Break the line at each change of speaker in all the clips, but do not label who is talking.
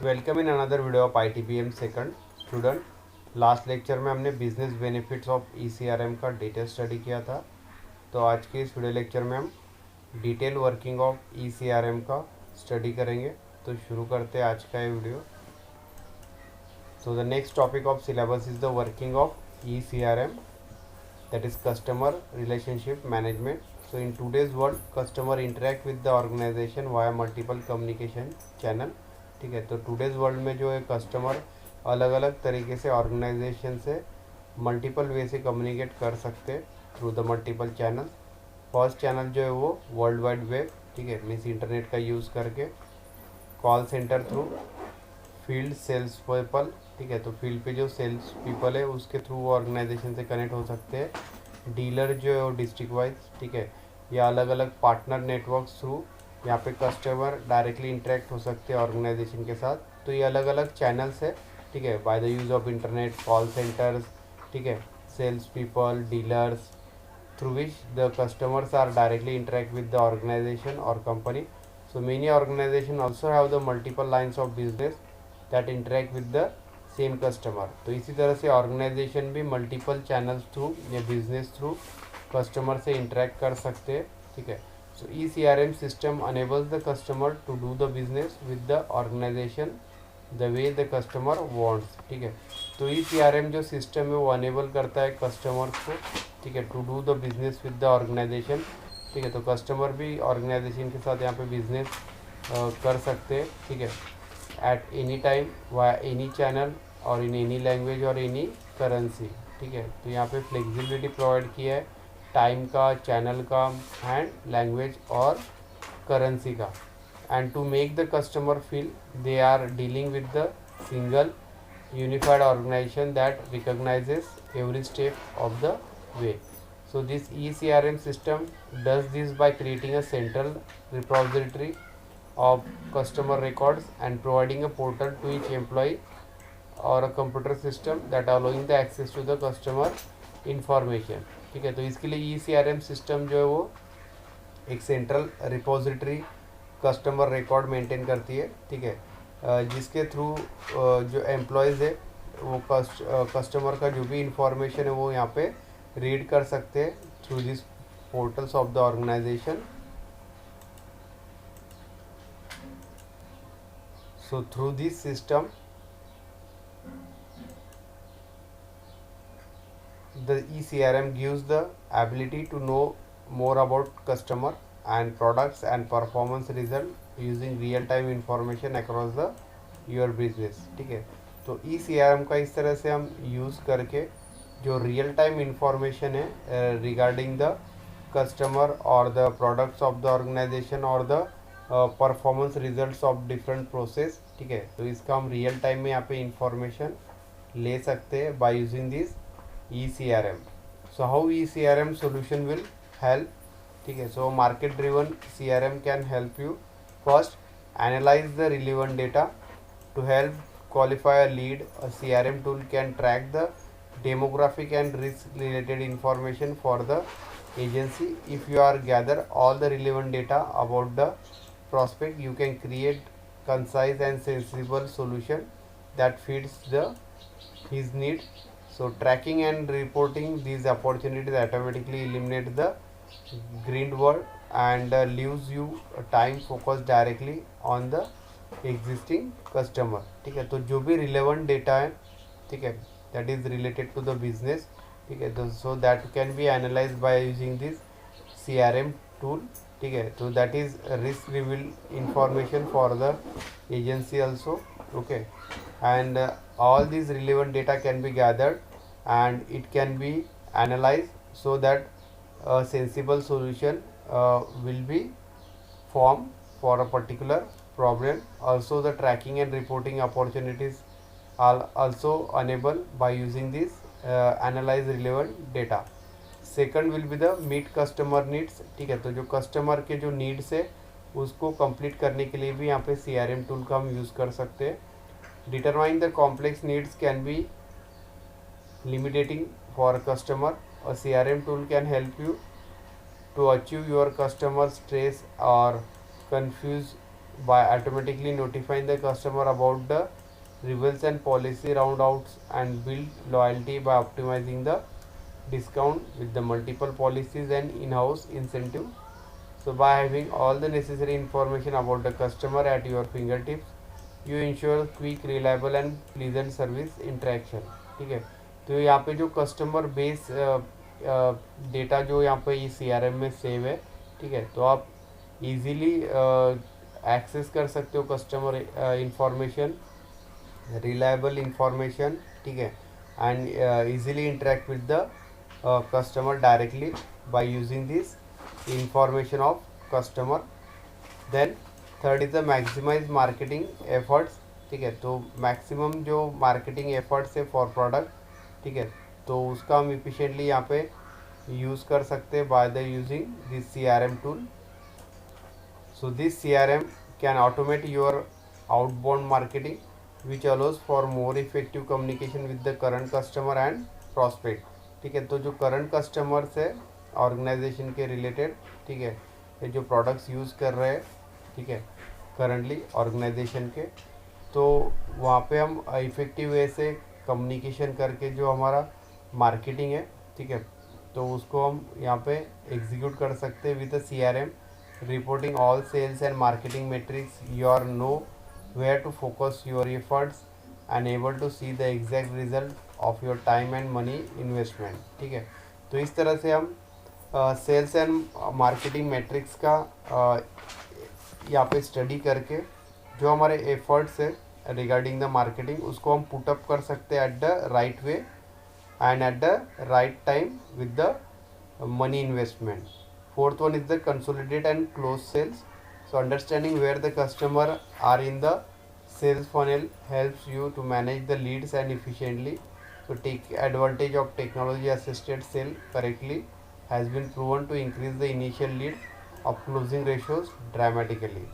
Welcome in another video of ITBM second student. Last lecture में हमने business benefits of ECRM का detail study किया था। तो आज के इस वीडियो लेक्चर में हम डिटेल वर्किंग ऑफ ECRM का स्टडी करेंगे। तो शुरू करते हैं आज का ये video. So the next topic of syllabus is the working of ECRM, that is customer relationship management. So in today's world, customer interact with the organization via multiple communication channel. ठीक है, तो टूडेज़ वर्ल्ड में जो है customer अलग अलग तरीके से ऑर्गेनाइजेशन से मल्टीपल वे से कम्युनिकेट कर सकते हैं through the multiple channels. First channel जो है वो वर्ल्ड वाइड वेब, ठीक है, मीन्स इंटरनेट का यूज़ करके, call centre through, field sales people, ठीक है, तो फील्ड पे जो सेल्स पीपल है उसके थ्रू ऑर्गेनाइजेशन से कनेक्ट हो सकते हैं। डीलर जो है वो डिस्ट्रिक्ट वाइज, ठीक है, या अलग अलग पार्टनर नेटवर्क्स थ्रू यहाँ पे कस्टमर डायरेक्टली इंटरेक्ट हो सकते हैं ऑर्गेनाइजेशन के साथ। तो ये अलग अलग चैनल्स है, ठीक है, by the use of internet, call centres, ठीक है, sales people, dealers, through which the customers are directly interact with the organization or company. So many organizations also have the multiple lines of business that interact with the same customer. तो इसी तरह से organisation भी multiple channels through या business through customer से interact कर सकते हैं, ठीक है। So ECRM system enables the customer to do the business with the organisation the way the customer wants, ठीक है। तो ECRM जो सिस्टम है वो अनेबल करता है कस्टमर्स को, ठीक है, to do the business with the organisation, ठीक है। तो कस्टमर भी ऑर्गेनाइजेशन के साथ यहाँ पे बिजनेस कर सकते हैं, ठीक है, at any time via any channel और इन एनी लैंग्वेज और एनी करेंसी, ठीक है। तो यहाँ पे फ्लेक्सिबिलिटी प्रोवाइड किया है टाइम का, चैनल का एंड लैंग्वेज और करेंसी का, and to make the customer feel they are dealing with the single unified organization that recognizes every step of the way. So this ECRM system does this by creating a central repository of customer records and providing a portal to each employee or a computer system that allowing the access to the customer information, ठीक है। तो इसके लिए ECRM system जो है वो एक central repository customer record maintain करती है, ठीक है, जिसके थ्रू जो एम्प्लॉयज़ है वो कस्टमर का जो भी इंफॉर्मेशन है वो यहाँ पे रीड कर सकते हैं through this portals of the organisation. So through this system the ECRM gives the ability to know more about customer and products and performance result using real time information across the your business, ठीक है। तो ECRM का इस तरह से हम use करके जो रियल टाइम इंफॉर्मेशन है रिगार्डिंग द कस्टमर और the products of the organization और the performance results of different process, ठीक है, तो इसका हम रियल टाइम में यहाँ पे इंफॉर्मेशन ले सकते हैं bye using this ECRM. So how ECRM solution will help, ठीक है। So market driven CRM can help you first analyze the relevant data to help qualify a lead. A CRM tool can track the demographic and risk related information for the agency. If you are gather all the relevant data about the prospect, you can create concise and sensible solution that fits the his need. So tracking and reporting these opportunities automatically eliminate the green work and leaves you time focused directly on the existing customer, ठीक है। तो जो भी relevant data है, ठीक है, that is related to the business, ठीक है, तो so that can be analyse by using this CRM tool, ठीक है। तो that is risk reveal information for the agency also, okay, and all these relevant data can be gathered and it can be analyzed so that a sensible solution will be formed for a particular problem. Also the tracking and reporting opportunities are also enabled by using this analyze relevant data. Second will be the meet customer needs, ठीक है। तो जो customer के जो needs है उसको complete करने के लिए भी यहाँ पे CRM टूल का हम यूज़ कर सकते हैं। Determine the complex needs can be limiting for a customer. A CRM tool can help you to achieve your customer stress or confuse by automatically notifying the customer about the rebels and policy roundouts, and build loyalty by optimizing the discount with the multiple policies and in-house incentive. So by having all the necessary information about the customer at your fingertips, you ensure quick, reliable and pleasant service interaction. ठीक है, तो यहाँ पे जो customer base data जो यहाँ पे ये CRM में सेव है, ठीक है, तो आप इजीली एक्सेस कर सकते हो कस्टमर इंफॉर्मेशन, रिलायबल इंफॉर्मेशन, ठीक है, and easily interact with the customer directly by using this information of customer. Then third is the maximise marketing efforts. ठीक है, तो मैक्सिमम जो मार्केटिंग एफर्ट्स है फॉर प्रोडक्ट, ठीक है, तो उसका हम इफिशिएंटली यहाँ पे यूज़ कर सकते हैं by the using this CRM tool. So this CRM can automate your outbound marketing, which allows for more effective communication with the current customer and prospect. ठीक है, तो जो करंट कस्टमर्स है ऑर्गेनाइजेशन के रिलेटेड, ठीक है, ये जो प्रोडक्ट्स यूज़ कर रहे हैं, ठीक है, करंटली ऑर्गेनाइजेशन के, तो वहाँ पे हम इफ़ेक्टिव वे से कम्युनिकेशन करके जो हमारा मार्केटिंग है, ठीक है, तो उसको हम यहाँ पे एग्जीक्यूट कर सकते हैं with the CRM, reporting all sales and marketing metrics. You are know where to focus your efforts and able to see the exact result of your time and money investment. ठीक है, तो इस तरह से हम सेल्स एंड मार्केटिंग मैट्रिक्स का यहाँ पे स्टडी करके जो हमारे एफर्ट्स है रिगार्डिंग द मार्केटिंग, उसको हम पुटअप कर सकते हैं at the right way and at the right time with the money investment. Fourth one is the consolidate and close sales. So understanding where the customer are in the sales funnel helps you to manage the leads and efficiently. So take advantage of technology assisted sale correctly has been proven to increase the initial lead of closing ratios dramatically.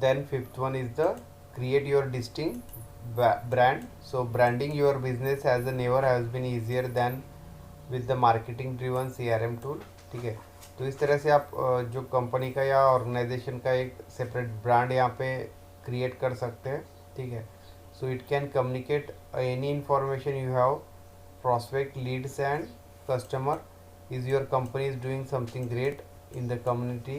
Then fifth one is the create your distinct brand. So branding your business has never has been easier than with the marketing driven CRM tool. ठीक है, तो इस तरह से आप जो company का या ऑर्गेनाइजेशन का एक सेपरेट ब्रांड यहाँ पे क्रिएट कर सकते हैं. ठीक है, so it can communicate any information you have, prospect, leads and customer. Is your company is doing something great in the community,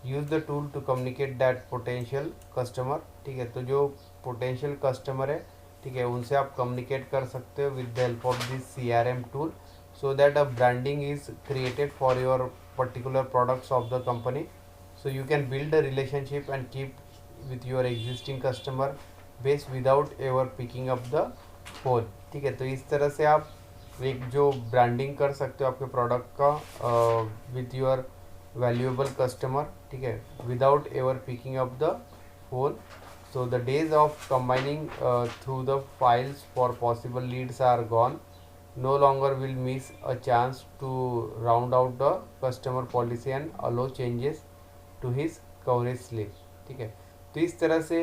use the tool to communicate that potential customer. ठीक है, तो जो potential customer है, ठीक है, उनसे आप communicate कर सकते हो with the help of this CRM tool, so that a branding is created for your particular products of the company. So you can build a relationship and keep with your existing customer base without ever picking up the phone. ठीक है, तो इस तरह से आप एक जो branding कर सकते हो आपके प्रोडक्ट का विथ योर वैल्यूएबल कस्टमर. ठीक है, without ever picking up the phone. So the days of combining through the files for possible leads are gone. No longer will miss a chance to round out the customer policy and allow changes to his coverage slip. ठीक है, तो इस तरह से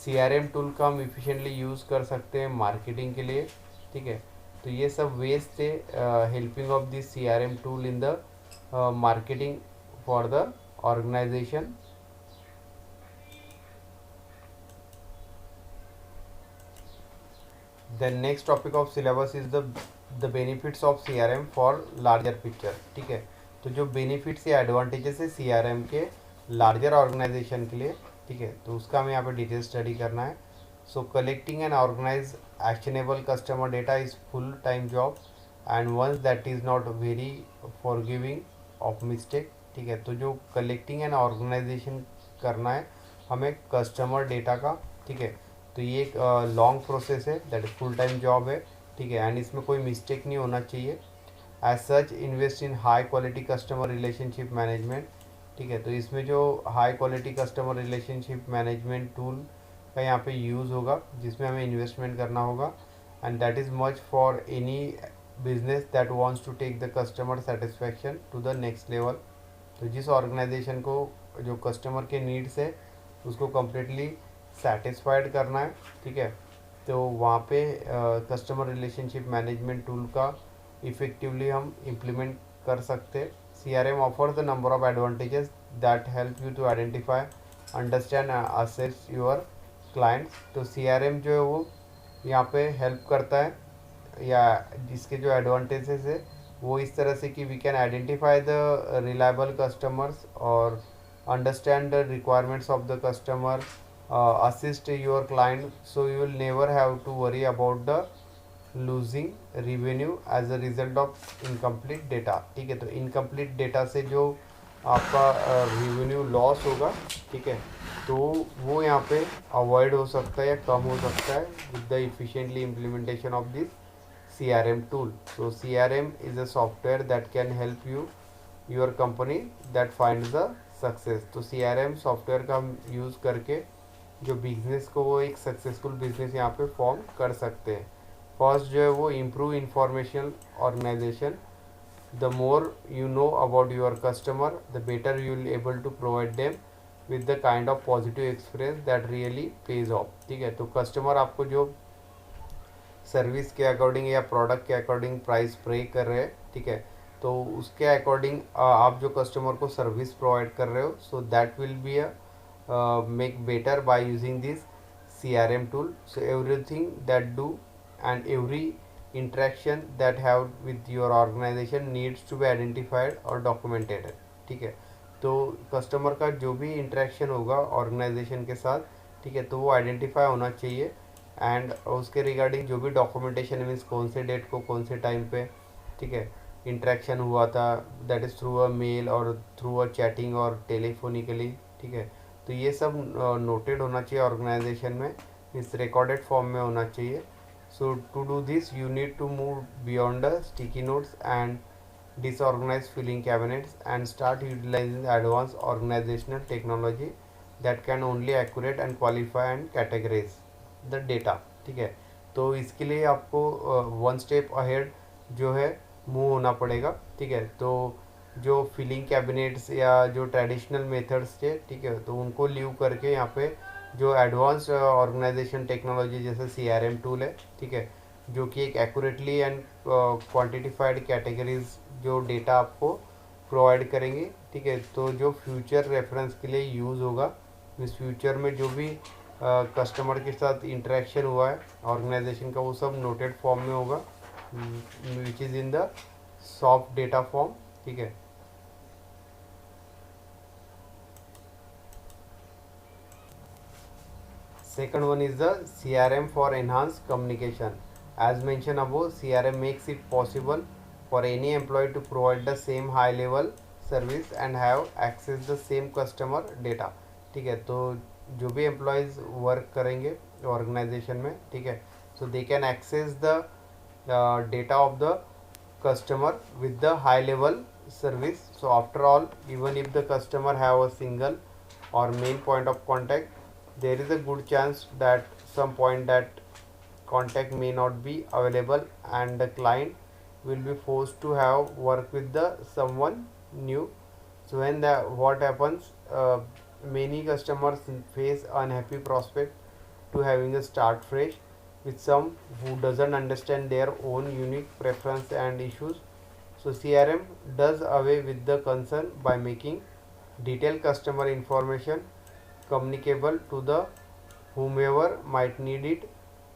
CRM tool का हम efficiently use कर सकते हैं मार्केटिंग के लिए. ठीक है, तो ये सब वेज थे helping of this CRM tool in the marketing for the organisation. Then next topic of syllabus is the benefits of CRM for larger picture. ठीक है, तो जो बेनिफिट्स या एडवांटेजेस है CRM के लार्जर ऑर्गेनाइजेशन के लिए, ठीक है, तो उसका हमें यहाँ पे डिटेल स्टडी करना है. So collecting and organize actionable customer data is full time job and once that is not very forgiving of mistake. ठीक है, तो जो कलेक्टिंग एंड ऑर्गेनाइजेशन करना है हमें कस्टमर डेटा का, ठीक है, तो ये एक लॉन्ग प्रोसेस है, that is full time job है. ठीक है, एंड इसमें कोई मिस्टेक नहीं होना चाहिए. As such invest in high quality customer relationship management. ठीक है, तो इसमें जो high quality customer relationship management tool का यहाँ पे यूज़ होगा, जिसमें हमें इन्वेस्टमेंट करना होगा, and that is much for any business that wants to take the customer satisfaction to the next level. तो जिस ऑर्गेनाइजेशन को जो कस्टमर के नीड्स है उसको कम्प्लीटली सेटिस्फाइड करना है, ठीक है, तो वहाँ पे कस्टमर रिलेशनशिप मैनेजमेंट टूल का इफ़ेक्टिवली हम इम्प्लीमेंट कर सकते हैं. CRM offers a number of advantages that help you to identify, understand and assess your clients. तो CRM जो है वो यहाँ पे हेल्प करता है, या जिसके जो एडवांटेजेस है वो इस तरह से कि we can identify the reliable customers और understand the requirements of the customer, assist your client, so you will never have to worry about the losing revenue as a result of incomplete data. ठीक है, तो incomplete data से जो आपका revenue loss होगा, ठीक है, तो वो यहाँ पे अवॉइड हो सकता है या कम हो सकता है with the efficiently implementation of this CRM tool. So CRM is a software that can help you your company that finds the success. तो CRM सॉफ्टवेयर का हम यूज़ करके जो बिजनेस को वो एक सक्सेसफुल बिजनेस यहाँ पे फॉर्म कर सकते हैं. फर्स्ट जो है वो improve information organisation. The more you know about your customer the better you will able to provide them with the kind of positive experience that really pays off. ठीक है, तो कस्टमर आपको जो सर्विस के according या product के according price पे कर रहे हैं, ठीक है, तो उसके अकॉर्डिंग आप जो कस्टमर को सर्विस प्रोवाइड कर रहे हो, so that will be a make better by using this CRM tool. So everything that do and every interaction that have with your organisation needs to be identified और documented. ठीक है, तो customer का जो भी इंटरेक्शन होगा organisation के साथ, ठीक है, तो वो आइडेंटिफाई होना चाहिए. एंड उसके रिगार्डिंग जो भी डॉक्यूमेंटेशन मीन्स कौन से डेट को कौन से टाइम पे, ठीक है, इंटरेक्शन हुआ था, that is through a mail और थ्रू अ चैटिंग और टेलीफोनिकली. ठीक है, तो ये सब नोटेड होना चाहिए ऑर्गेनाइजेशन में, इस रिकॉर्डेड फॉर्म में होना चाहिए. So to do this you need to move beyond the sticky notes and disorganized filing cabinets and start utilizing advanced organizational technology that can only accurate and qualify and categorize the data. ठीक है, तो इसके लिए आपको one step ahead जो है move होना पड़ेगा. ठीक है, तो जो फिलिंग कैबिनेट्स या जो ट्रेडिशनल मेथड्स थे, ठीक है, तो उनको लीव करके यहाँ पे जो एडवांस ऑर्गेनाइजेशन टेक्नोलॉजी जैसे CRM टूल है, ठीक है, जो कि एक एक्यूरेटली एंड क्वांटिफाइड कैटेगरीज जो डेटा आपको प्रोवाइड करेंगे. ठीक है, तो जो फ्यूचर रेफरेंस के लिए यूज़ होगा, इस फ्यूचर में जो भी कस्टमर के साथ इंटरेक्शन हुआ है ऑर्गेनाइजेशन का, वो सब नोटेड फॉर्म में होगा which is in the soft data form. ठीक है, second one is the CRM for enhanced communication. As mentioned above, CRM makes it possible for any employee to provide the same high level service and have access the same customer data. ठीक है, तो जो भी employees work करेंगे organisation में, ठीक है, so they can access the data of the customer with the high level service. So after all, even if the customer have a single or main point of contact, there is a good chance that some point that contact may not be available and the client will be forced to have work with the someone new. So when the what happens, many customers face unhappy prospect to having a start fresh with some who doesn't understand their own unique preference and issues. So CRM does away with the concern by making detailed customer information communicable to the whomever might need it.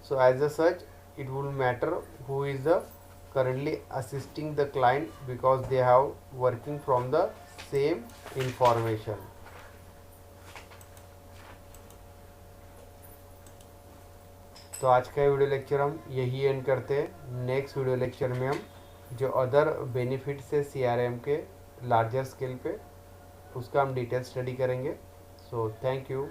So as a such, it will matter who is the currently assisting the client because they have working from the same information. तो आज का video lecture हम यही and करते हैं. Next video lecture में हम जो अदर बेनिफिट्स है CRM के लार्जर स्केल पे, उसका हम डिटेल स्टडी करेंगे. So thank you.